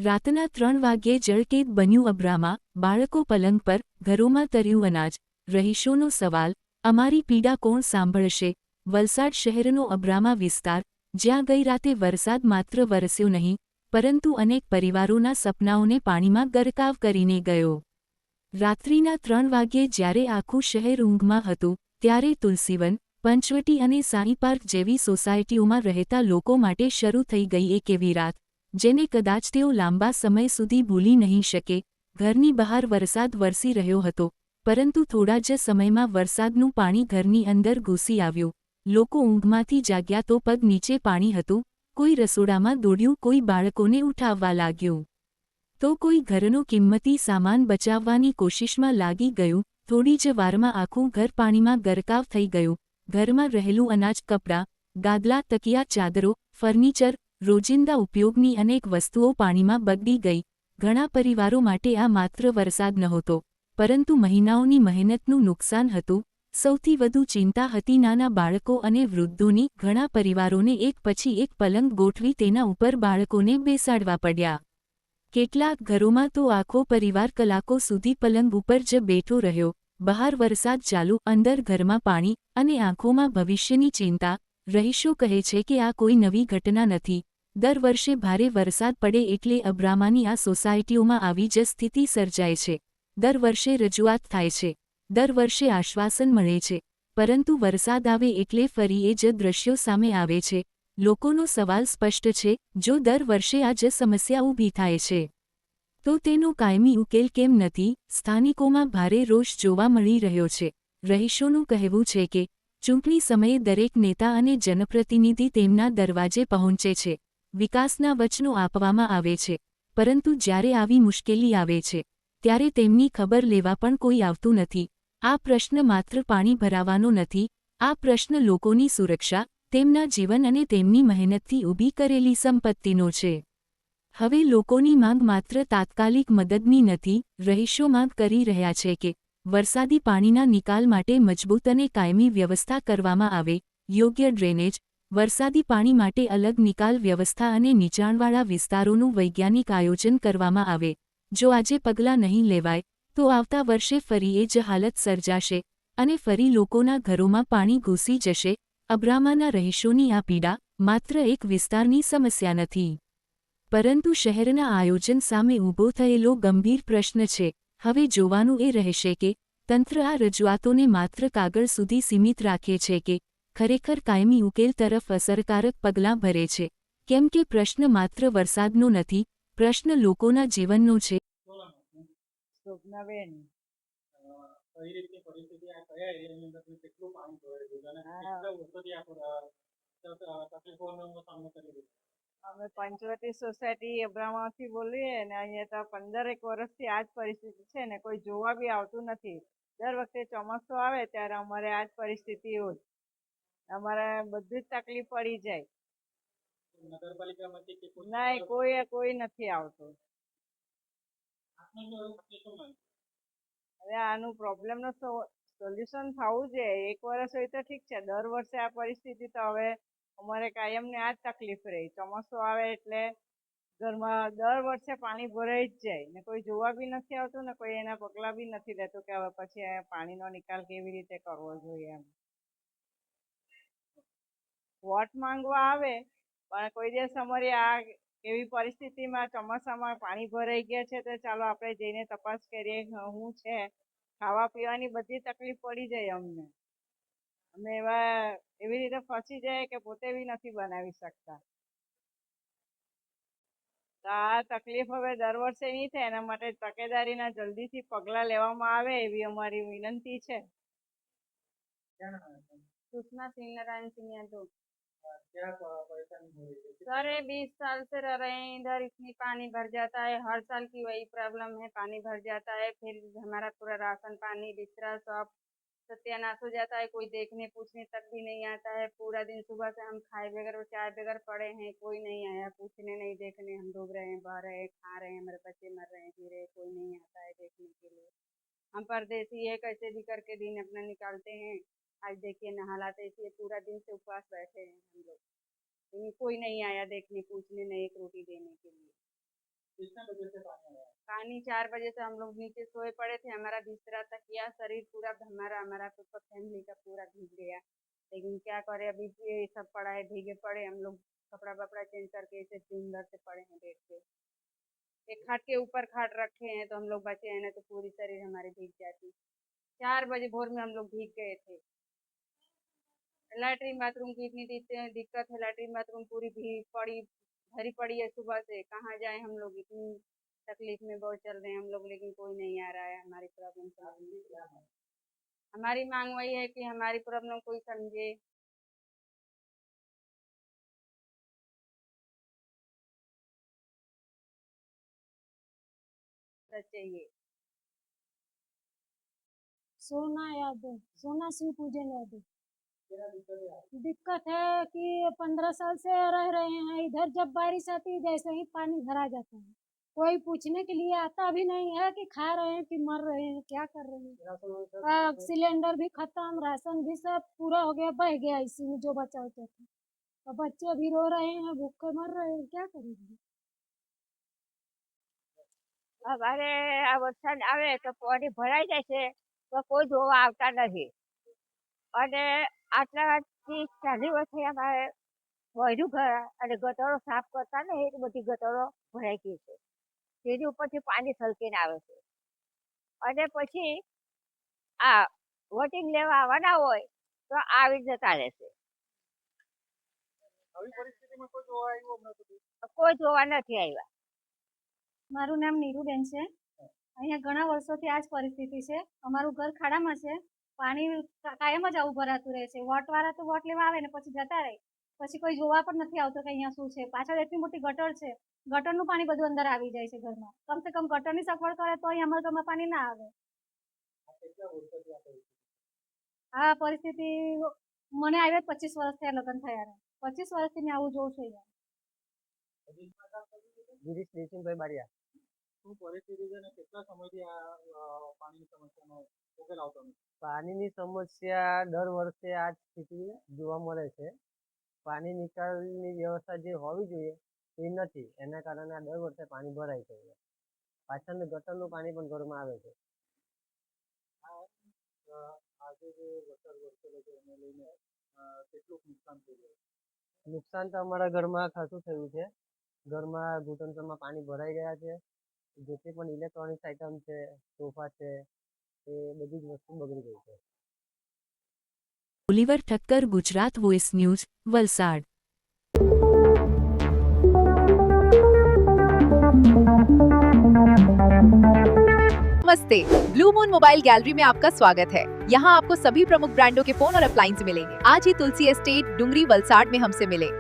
રાતના 3 વાગ્યે જળકેદ બન્યું અબ્રામા, બાળકો પલંગ પર, ઘરોમાં તર્યું અનાજ. રહીશોનો સવાલ, અમારી પીડા કોણ સાંભળશે? વલસાડ શહેરનો અબ્રામા વિસ્તાર, જ્યાં ગઈ રાતે વરસાદ માત્ર વરસ્યો નહીં, પરંતુ અનેક પરિવારોના સપનાઓને પાણીમાં ગરકાવ કરીને ગયો. રાત્રિના 3 વાગ્યે જ્યારે આખું શહેર ઊંઘમાં હતું, ત્યારે તુલસીવન, પંચવટી અને સાઈ પાર્ક જેવી સોસાયટીઓમાં રહેતા લોકો માટે શરૂ થઈ ગઈ એક એવી રાત, જેને કદાચ તેઓ લાંબા સમય સુધી ભૂલી નહીં શકે. ઘરની બહાર વરસાદ વરસી રહ્યો હતો, પરંતુ થોડા જ સમયમાં વરસાદનું પાણી ઘરની અંદર ઘૂસી આવ્યું. લોકો ઊંઘમાંથી જાગ્યા તો પગ નીચે પાણી હતું, કોઈ રસોડામાં દોડ્યું, કોઈ બાળકોને ઉઠાવવા લાગ્યું, તો કોઈ ઘરનો કિંમતી સામાન બચાવવાની કોશિશમાં લાગી ગયું. થોડી જ વારમાં આખું ઘર પાણીમાં ગરકાવ થઈ ગયું. ઘરમાં રહેલું અનાજ, કપડાં, ગાદલા, તકિયા, ચાદરો, ફર્નિચર, રોજિંદા ઉપયોગની અનેક વસ્તુઓ પાણીમાં બગડી ગઈ. ઘણા પરિવારો માટે આ માત્ર વરસાદ નહોતો, પરંતુ મહિનાઓની મહેનતનું નુકસાન હતું. સૌથી વધુ ચિંતા હતી નાના બાળકો અને વૃદ્ધોની. ઘણા પરિવારોને એક પછી એક પલંગ ગોઠવી તેના ઉપર બાળકોને બેસાડવા પડ્યા. કેટલાક ઘરોમાં તો આખો પરિવાર કલાકો સુધી પલંગ ઉપર જ બેઠો રહ્યો. બહાર વરસાદ ચાલુ, અંદર ઘરમાં પાણી, અને આંખોમાં ભવિષ્યની ચિંતા. રહીશો કહે છે કે આ કોઈ નવી ઘટના નથી. દર વર્ષે ભારે વરસાદ પડે એટલે અબ્રામાની આ સોસાયટીઓમાં આવી જ સ્થિતિ સર્જાય છે. દર વર્ષે રજૂઆત થાય છે, દર વર્ષે આશ્વાસન મળે છે, પરંતુ વરસાદ આવે એટલે ફરી એ જ દ્રશ્યો સામે આવે છે. લોકોનો સવાલ સ્પષ્ટ છે, જો દર વર્ષે આ જ સમસ્યા ઊભી થાય છે, તો તેનો કાયમી ઉકેલ કેમ નથી? સ્થાનિકોમાં ભારે રોષ જોવા મળી રહ્યો છે. રહીશોનું કહેવું છે કે ચૂંટણી સમયે દરેક નેતા અને જનપ્રતિનિધિ તેમના દરવાજે પહોંચે છે, વિકાસના વચનો આપવામાં આવે છે, પરંતુ જ્યારે આવી મુશ્કેલી આવે છે, ત્યારે તેમની ખબર લેવા પણ કોઈ આવતું નથી. આ પ્રશ્ન માત્ર પાણી ભરાવાનો નથી, આ પ્રશ્ન લોકોની સુરક્ષા, તેમના જીવન અને તેમની મહેનતથી ઊભી કરેલી સંપત્તિનો છે. હવે લોકોની માંગ માત્ર તાત્કાલિક મદદની નથી. રહીશો માંગ કરી રહ્યા છે કે વરસાદી પાણીના નિકાલ માટે મજબૂત અને કાયમી વ્યવસ્થા કરવામાં આવે. યોગ્ય ડ્રેનેજ, વરસાદી પાણી માટે અલગ નિકાલ વ્યવસ્થા અને નીચાણવાળા વિસ્તારોનું વૈજ્ઞાનિક આયોજન કરવામાં આવે. જો આજે પગલાં નહીં લેવાય, તો આવતા વર્ષે ફરી એ જ હાલત સર્જાશે, અને ફરી લોકોના ઘરોમાં પાણી ઘૂસી જશે. અબ્રામાના રહીશોની આ પીડા માત્ર એક વિસ્તારની સમસ્યા નથી, પરંતુ શહેરના આયોજન સામે ઊભો થયેલો ગંભીર પ્રશ્ન છે. હવે જોવાનું એ રહેશે કે તંત્ર આ રજૂઆતોને માત્ર કાગળ સુધી સીમિત રાખે છે કે ખરેખર કાયમી ઉકેલ તરફ અસરકારક પગલાં ભરે છે. કેમ કે પ્રશ્ન માત્ર વરસાદનો નથી, પ્રશ્ન લોકોના જીવનનો છે. અમે પંચવટી સોસાયટી અબ્રામાથી બોલીએ ને અહીંયા તો 15 વર્ષથી આ જ પરિસ્થિતિ છે ને કોઈ જોવા બી આવતું નથી. દર વખતે ચોમાસું આવે ત્યારે અમારે આ જ પરિસ્થિતિ હોય, અમારે બધી જ તકલીફ પડી જાય. નહીં, કોઈ નથી આવતું. હવે આનું પ્રોબ્લેમનો સોલ્યુશન થવું જોઈએ. એક વર્ષ હોય તો ઠીક છે, દર વર્ષે આ પરિસ્થિતિ તો હવે અમારે કાયમને આ જ તકલીફ રહી. ચોમાસું આવે એટલે ઘરમાં દર વર્ષે પાણી ભરાઈ જ જાય ને કોઈ જોવા બી નથી આવતું ને કોઈ એના પગલાં બી નથી લેતું કે હવે પછી પાણીનો નિકાલ કેવી રીતે કરવો જોઈએ. એમ વોટ માંગવા આવે, પણ કોઈ દિવસ અમારી આ એવી પરિસ્થિતિમાં ચોમાસામાં પાણી ભરાઈ ગયા છે તો ચાલો આપણે જઈને તપાસ કરીએ શું છે. ખાવા પીવાની બધી તકલીફ પડી જાય અમને. અમે એવી રીતે ફસી જાય કે પોતે બી નથી બનાવી શકતા. તો આ તકલીફ હવે દર વર્ષે નહીં થાય, એના માટે તકેદારીના જલ્દીથી પગલાં લેવામાં આવે એવી અમારી વિનંતી છે. सुषमा सिंह नारायण सिंह यादव। क्या परेशानी हो रही है? सर 20 साल से रह रहे हैं इधर, इतनी पानी भर जाता है, हर साल की वही प्रॉब्लम है, पानी भर जाता है, फिर हमारा पूरा राशन पानी बिस्तरा सब सत्यानाश हो जाता है, कोई देखने पूछने तक भी नहीं आता है। पूरा दिन सुबह से हम खाए बगैर चाय बगैर पड़े हैं, कोई नहीं आया पूछने नहीं देखने। हम डूब रहे हैं, बह रहे हैं, खा रहे हैं, हमारे बच्चे मर रहे हैं, जी रहे, कोई नहीं आता है देखने के लिए। हम परदेसी है, कैसे भी करके दिन अपना निकालते हैं। आज देखिए ना हालात ऐसी है, पूरा दिन से उपवास बैठे हैं हम लोग, कोई नहीं आया देखने पूछने, नहीं एक रोटी देने के लिए। कितने बजे से पानी आया? पानी 4 बजे से हम लोग नीचे सोए पड़े थे, हमारा बिस्तरा तकिया शरीर पूरा हमारा पूरा फैमिली का पूरा भीग गया। लेकिन क्या करें, अभी ये सब पड़ा है, भीगे पड़े हम लोग, कपड़ा वपड़ा चेंज करके ऐसे दिन भर से पड़े हैं बेड पे। एक खाट के ऊपर खाट रखे हैं तो हम लोग बचे हैं, ना तो पूरी शरीर हमारी भीग जाती। 4 बजे भोर में हम लोग भीग गए थे। लैट्रिन बाथरूम की इतनी दिक्कत है, लैट्रिन बाथरूम पूरी भरी पड़ी है सुबह से, कहाँ जाए हम लोग, इतनी तकलीफ में बहुत चल रहे हैं हम लोग, लेकिन कोई नहीं आ रहा है हमारी प्रॉब्लम समझने। हमारी मांग वही है कि हमारी प्रॉब्लम कोई समझे। चाहिए। सोना यादव, सोना शिव पूजन यादव। क्या दिक्कत है? दिक्कत है कि 15 साल से रह रहे हैं इधर, जब बारिश आती है जैसे ही पानी भरा जाता है, कोई पूछने के लिए आता भी नहीं है कि खा रहे हैं कि मर रहे हैं, क्या कर रहे हैं। अब सिलेंडर भी खत्म, राशन भी सब पूरा हो गया, बह गया इसी में जो बचा होता था। तो बच्चे भी रो रहे हैं, भूखे मर रहे हैं, क्या करेंगे। અમારે આ વરસાદ આવે તો પાણી ભરાઈ જાય છે તો કોઈ જોવા આવતા નથી અને આટલા 30-40 વર્ષથી અમારે વહેલું ઘર અને ગટરો સાફ કરતા ને એ બધી ગટરો ભરાઈ ગઈ છે, તેની ઉપરથી પાણી છલકીને આવે છે અને પછી આ વોટિંગ લેવા આવવાના હોય તો આવી જતા રહેશે, આવી પરિસ્થિતિમાં કોઈ જોવા આવ્યું નથી? કોઈ જોવા નથી આવ્યા। મારું નામ નીરુબેન છે। અહીંયા ઘણા વર્ષોથી આ જ પરિસ્થિતિ છે। અમારું ઘર ખાડામાં છે, પાણી કાયમ જ આવું ભરાતું રહે છે। વોટવાળા તો વોટ લેવા આવે ને પછી જતા રહે, પછી કોઈ જોવા પણ નથી આવતો કે અહીંયા શું છે। પાછળ એટલી મોટી ગટર છે, ગટરનું પાણી બધું અંદર આવી જાય છે ઘરમાં। કમ સે કમ ગટરની સગવડ કરે તો અહીં અમારા ઘરમાં પાણી ના આવે। કેટલા વર્ષોથી આ પરિસ્થિતિ? આ પરિસ્થિતિ મને આવ્યા 25 વર્ષ થયા, લગ્ન થયા 25 વર્ષથી મેં આવું જોઉં છું અહીંયા। गिरीश देवसिंहभाई बारिया। શું પરિસ્થિતિ છે ને કેટલા સમયથી આ પાણીની સમસ્યાનો ઉકેલ આવતો નથી? પાણીની સમસ્યા દર વર્ષે આ સ્થિતિ જોવા મળે છે। પાણી નિકાલની વ્યવસ્થા જે હોવી જોઈએ એ નથી, એના કારણે આ દર વર્ષે પાણી ભરાય છે। પાછળનું ગટરનું પાણી પણ ઘરમાં આવે છે। આજે જે વરસાદ વરસેલો છે એને લઈને કેટલું નુકસાન થઈ ગયું? નુકસાન તો અમારા ઘરમાં ખાસું થયું છે। ઘરમાં ઘૂંટણસમાં પાણી ભરાઈ ગયા છે। જેટલી પણ ઇલેક્ટ્રોનિક્સ આઇટમ છે, સોફા છે, એ બધી જ વસ્તુ બગડી ગઈ છે। Oliver Thakkar, Gujarat voice news, Valsad. नमस्ते, ब्लू मून मोबाइल गैलरी में आपका स्वागत है। यहाँ आपको सभी प्रमुख ब्रांडों के फोन और अप्लायंस मिलेंगे। आज ही तुलसी एस्टेट, डुंगरी, वलसाड में हमसे मिले।